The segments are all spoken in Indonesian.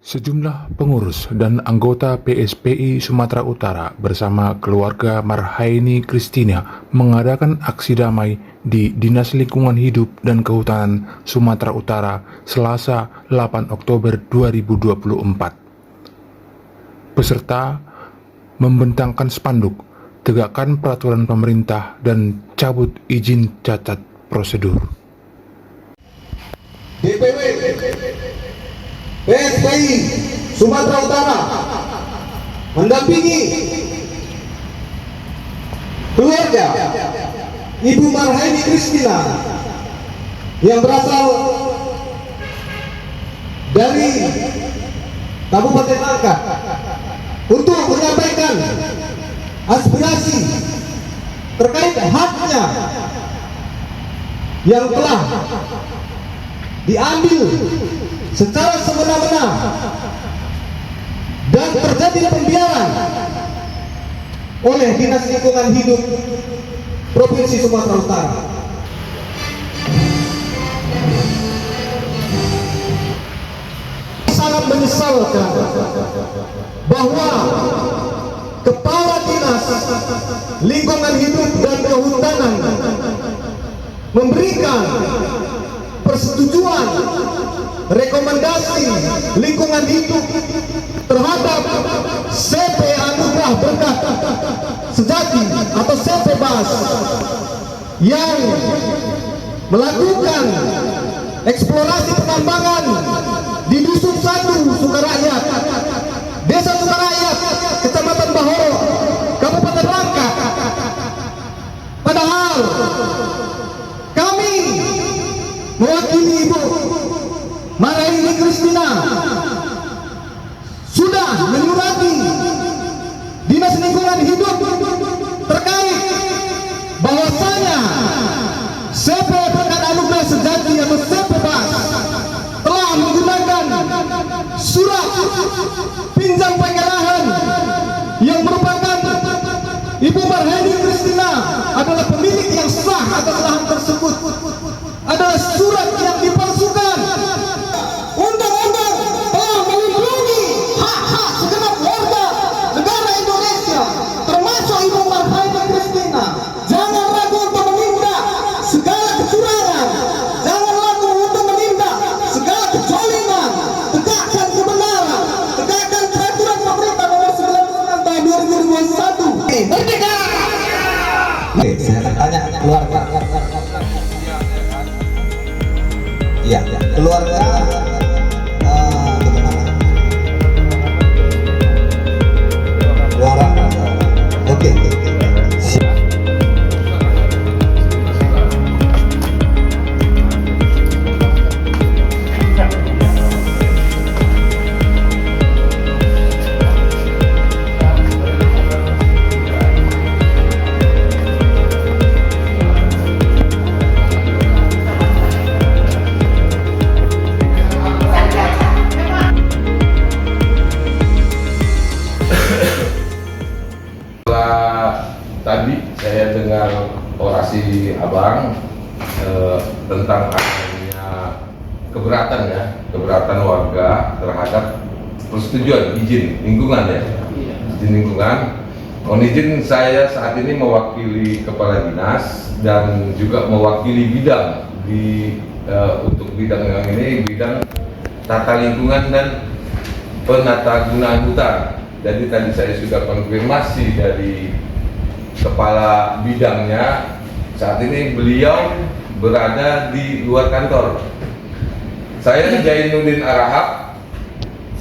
Sejumlah pengurus dan anggota PSPI Sumatera Utara bersama keluarga Marhaini Christina mengadakan aksi damai di Dinas Lingkungan Hidup dan Kehutanan Sumatera Utara Selasa 8 Oktober 2024. Peserta membentangkan spanduk, tegakkan peraturan pemerintah dan cabut izin cacat prosedur. DPW PSPI Sumatera Utara mendampingi keluarga Ibu Marhaini Christina yang berasal dari Kabupaten Langkat untuk menyampaikan aspirasi terkait haknya yang telah diambil secara semena-mena dan terjadi pembiaran oleh Dinas Lingkungan Hidup Provinsi Sumatera Utara. Sangat menyesalkan bahwa Kepala Dinas Lingkungan Hidup dan Kehutanan memberikan persetujuan rekomendasi lingkungan hidup terhadap CP Anugerah Berkah Sejati atau CP BAS yang melakukan eksplorasi penambangan di Dusun 1 Sukarakyat, Desa Sukarakyat, Kecamatan Bahoro, Kabupaten Langkat. Padahal kami mewakili Ibu Marhaini Christina sudah menyurati Dinas Lingkungan Hidup terkait bahwasanya CP Berkah Anugerah Sejati atau CP BAS telah menggunakan surat pinjam pakai lahan yang merupakan Ibu Marhaini Christina adalah pemilik yang sah atas lahan tersebut, adalah surat yang dipalsukan. Undang-undang telah melindungi hak-hak segenap warga negara Indonesia, termasuk Ibu Marhaini Christina. Jangan ragu untuk menindak segala kecurangan, jangan ragu untuk menindak segala kezaliman. Tegakkan kebenaran, tegakkan peraturan pemerintah nomor 99 tahun 2021. Merdeka! Oke, saya akan tanya keluarga. Iya, keluarga bagaimana? Keluarga, oke. Tadi saya dengar orasi Abang tentang adanya keberatan warga terhadap persetujuan izin lingkungan ya, izin lingkungan. Mohon izin saya saat ini mewakili kepala dinas dan juga mewakili bidang untuk bidang yang ini, bidang tata lingkungan dan penata gunaan hutan. Jadi tadi saya sudah konfirmasi dari kepala bidangnya, saat ini beliau berada di luar kantor. Saya Jainuddin Arahap,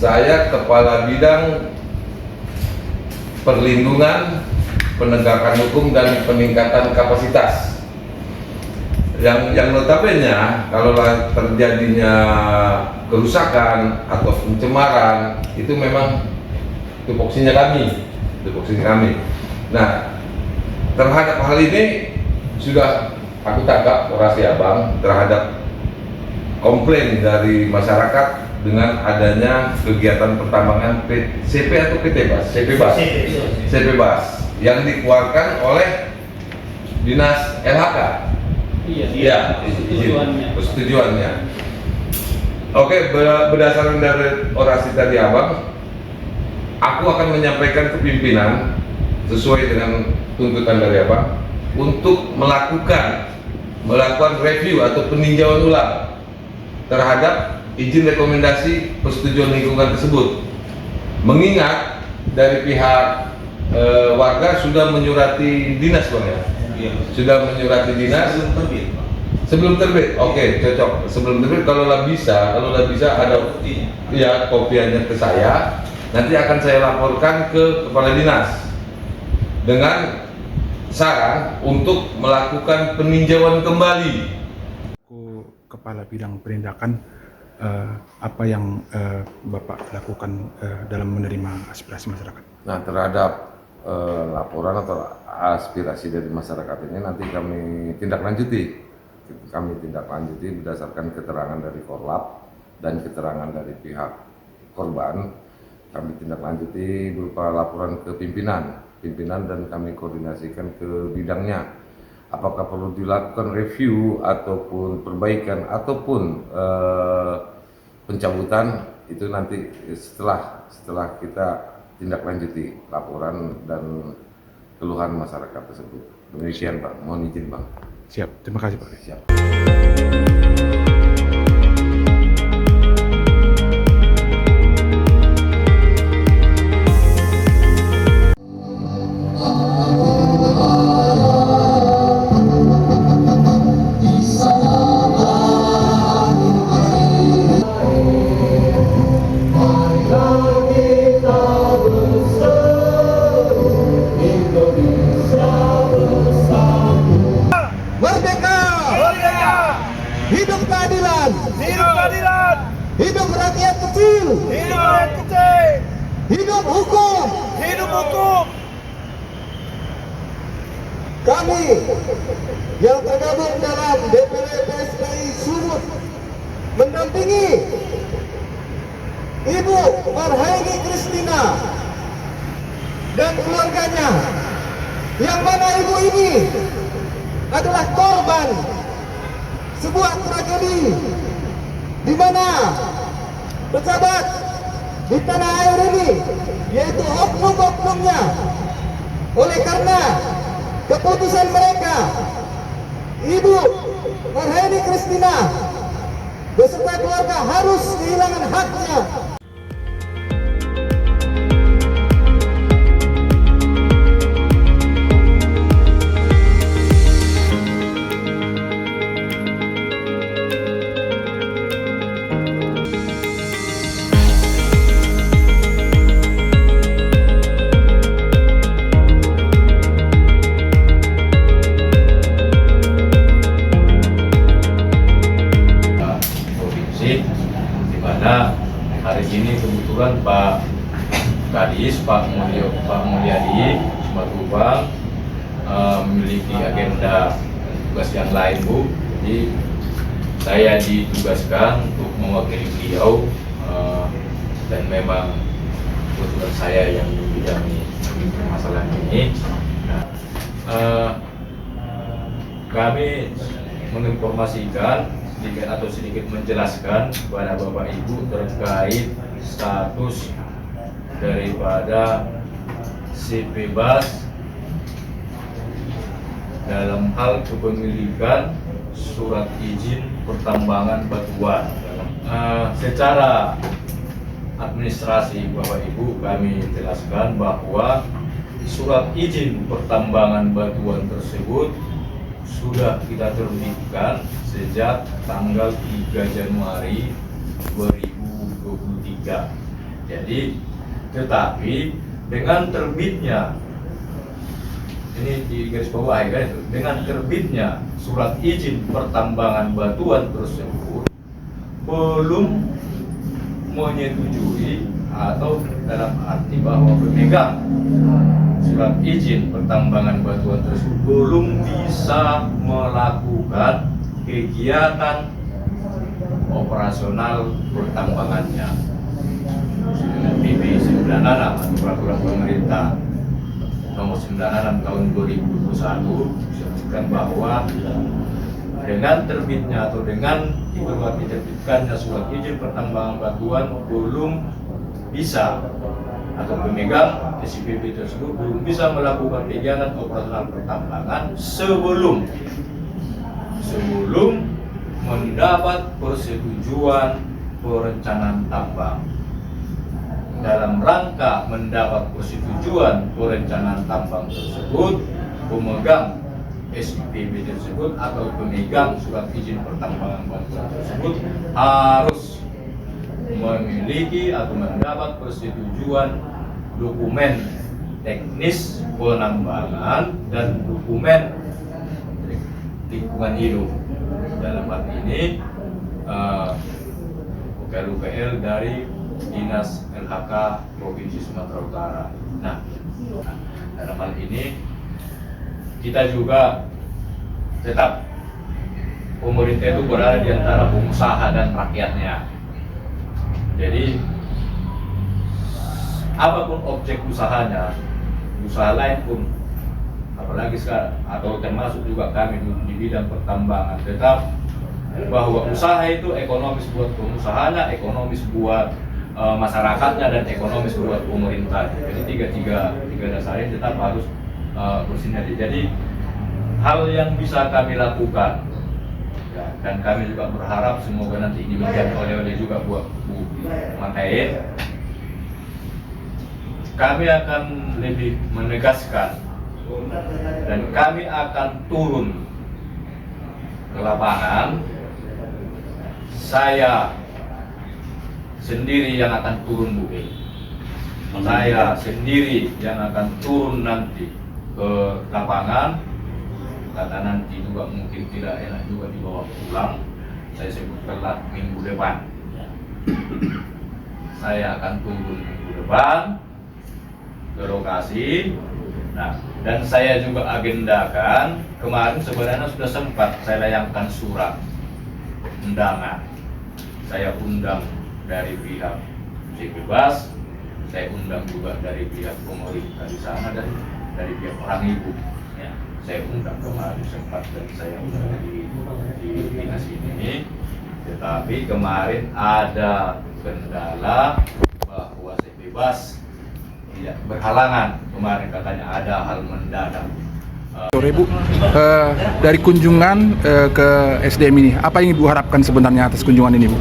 saya kepala bidang perlindungan, penegakan hukum dan peningkatan kapasitas. Yang notabene kalau terjadinya kerusakan atau pencemaran itu memang tupoksinya kami. Nah, terhadap hal ini sudah aku tangkap orasi Abang terhadap komplain dari masyarakat dengan adanya kegiatan pertambangan CP atau PT BAS? CP BAS yang dikeluarkan oleh Dinas LHK. Iya, persetujuannya. Oke, berdasarkan dari orasi tadi Abang, aku akan menyampaikan ke pimpinan sesuai dengan tuntutan dari Abang untuk melakukan review atau peninjauan ulang terhadap izin rekomendasi persetujuan lingkungan tersebut. Mengingat dari pihak warga sudah menyurati dinas Bang ya? Iya. Sudah menyurati dinas sebelum terbit. Oke, cocok. Sebelum terbit kalau bisa ada ya kopiannya ke saya. Nanti akan saya laporkan ke kepala dinas dengan saran untuk melakukan peninjauan kembali. Kepala Bidang Penindakan, apa yang Bapak lakukan dalam menerima aspirasi masyarakat? Nah, terhadap laporan atau aspirasi dari masyarakat ini nanti kami tindak lanjuti. Kami tindak lanjuti berdasarkan keterangan dari Korlap dan keterangan dari pihak korban. Kami tindak lanjuti berupa laporan ke pimpinan dan kami koordinasikan ke bidangnya. Apakah perlu dilakukan review ataupun perbaikan ataupun pencabutan, itu nanti setelah kita tindak lanjuti laporan dan keluhan masyarakat tersebut. Demikian Pak, mohon izin Bang. Siap, terima kasih Pak. Siap. Merdeka! Hidup keadilan! Hidup rakyat kecil! Hidup hukum! Kami yang tergabung dalam DPD PSPI Sumut mendampingi Ibu Marhaini Kristina dan keluarganya, yang mana ibu ini adalah korban sebuah tragedi di mana pejabat di tanah air ini, yaitu oknum-oknumnya, oleh karena keputusan mereka, Ibu Marhaini Kristina beserta keluarga harus kehilangan haknya. Di mana hari ini kebetulan Pak Kadis, Pak Mulyadi Simatupang memiliki agenda tugas yang lain Bu. Jadi saya ditugaskan untuk mewakili beliau dan memang kebetulan saya yang membidangi masalah ini. Kami menginformasikan sedikit menjelaskan kepada Bapak Ibu terkait status daripada si bebas dalam hal kepemilikan surat izin pertambangan batuan. Secara administrasi Bapak Ibu kami jelaskan bahwa surat izin pertambangan batuan tersebut sudah kita terbitkan sejak tanggal 3 Januari 2023. Jadi, tetapi dengan terbitnya, ini di garis bawah ya, dengan terbitnya surat izin pertambangan batuan tersebut belum menyetujui atau dalam arti bahwa pemegang surat izin pertambangan batuan tersebut belum bisa melakukan kegiatan operasional pertambangannya dengan PP 96 atau peraturan pemerintah nomor 96 tahun 2021 disebutkan bahwa dengan terbitnya atau dengan bahwa diterbitkannya surat izin pertambangan batuan belum bisa, atau pemegang SIPP tersebut belum bisa melakukan kegiatan operasional pertambangan sebelum mendapat persetujuan perencanaan tambang. Dalam rangka mendapat persetujuan perencanaan tambang tersebut, pemegang SIPP tersebut atau pemegang surat izin pertambangan batuan tersebut harus memiliki atau mendapat persetujuan dokumen teknis penambangan dan dokumen lingkungan hidup. Dalam hal ini UPL dari Dinas LHK Provinsi Sumatera Utara. Nah, dalam hal ini kita juga tetap pemerintah itu berada di antara pengusaha dan rakyatnya. Jadi apapun objek usahanya, usaha lain pun, apalagi sekarang atau termasuk juga kami di bidang pertambangan, tetap bahwa usaha itu ekonomis buat pengusahanya, ekonomis buat masyarakatnya, dan ekonomis buat pemerintah. Jadi tiga dasar ini tetap harus bersinergi. Jadi hal yang bisa kami lakukan, ya, dan kami juga berharap semoga nanti ini menjadi oleh juga buat Bu Makain, kami akan lebih menegaskan dan kami akan turun ke lapangan. Saya sendiri yang akan turun, Bu. Saya sendiri yang akan turun nanti ke lapangan, karena nanti juga mungkin tidak enak juga dibawa pulang. Saya sebutkanlah minggu depan. Saya akan turun minggu depan ke lokasi. Nah, dan saya juga agendakan, kemarin sebenarnya sudah sempat saya layangkan surat undangan. Saya undang dari pihak Bebas, saya undang juga dari pihak pemerintah di sana, dan dari pihak orang ibu. Ya, saya undang kemarin sempat, dan saya undang di dinas ini. Tetapi kemarin ada kendala bahwa Bebas tidak berhalangan. Kemarin katanya ada hal mendadak. Sore Bu, dari kunjungan ke SDM ini, apa yang Ibu harapkan sebenarnya atas kunjungan ini Bu?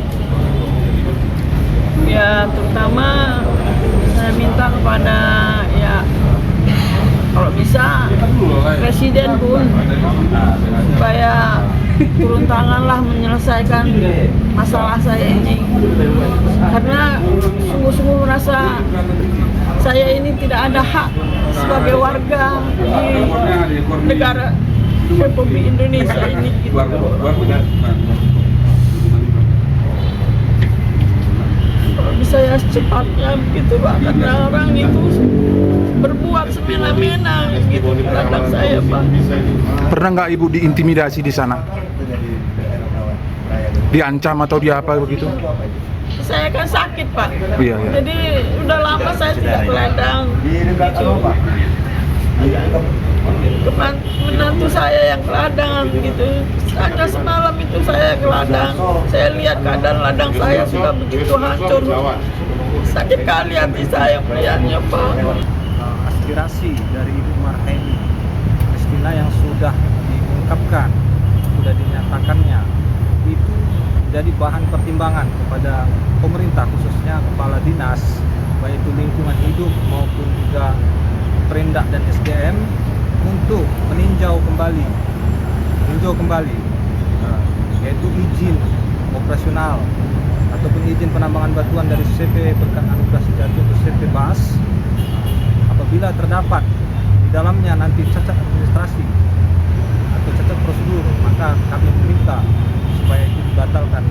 Ya, terutama saya minta kepada ya kalau bisa Presiden pun supaya turun tanganlah menyelesaikan masalah saya ini, karena sungguh-sungguh merasa saya ini tidak ada hak sebagai warga di negara Republik Indonesia ini gitu. Kalau bisa ya secepatnya begitu Pak, karena orang itu berbuat semena-mena gitu terhadap saya Pak. Pernah nggak Ibu diintimidasi di sana? Diancam atau di apa begitu? Saya kan sakit Pak, Iya. jadi udah lama saya tidak beladang gitu. Menantu saya yang ke ladang gitu. Ada semalam itu saya ke ladang, saya lihat keadaan ladang saya sudah begitu hancur. Sakit kali hati saya melihatnya Pak. Aspirasi dari Ibu Marhaini Kristina yang sudah diungkapkan, sudah dinyatakannya, itu jadi bahan pertimbangan kepada pemerintah, khususnya kepala dinas, baik itu lingkungan hidup maupun juga Perindak dan SDM, untuk meninjau kembali yaitu izin operasional ataupun izin penambangan batuan dari CP Berkat Anugerah Sejati untuk CP BAS. Apabila terdapat di dalamnya nanti cacat administrasi atau cacat prosedur, maka kami meminta supaya itu dibatalkan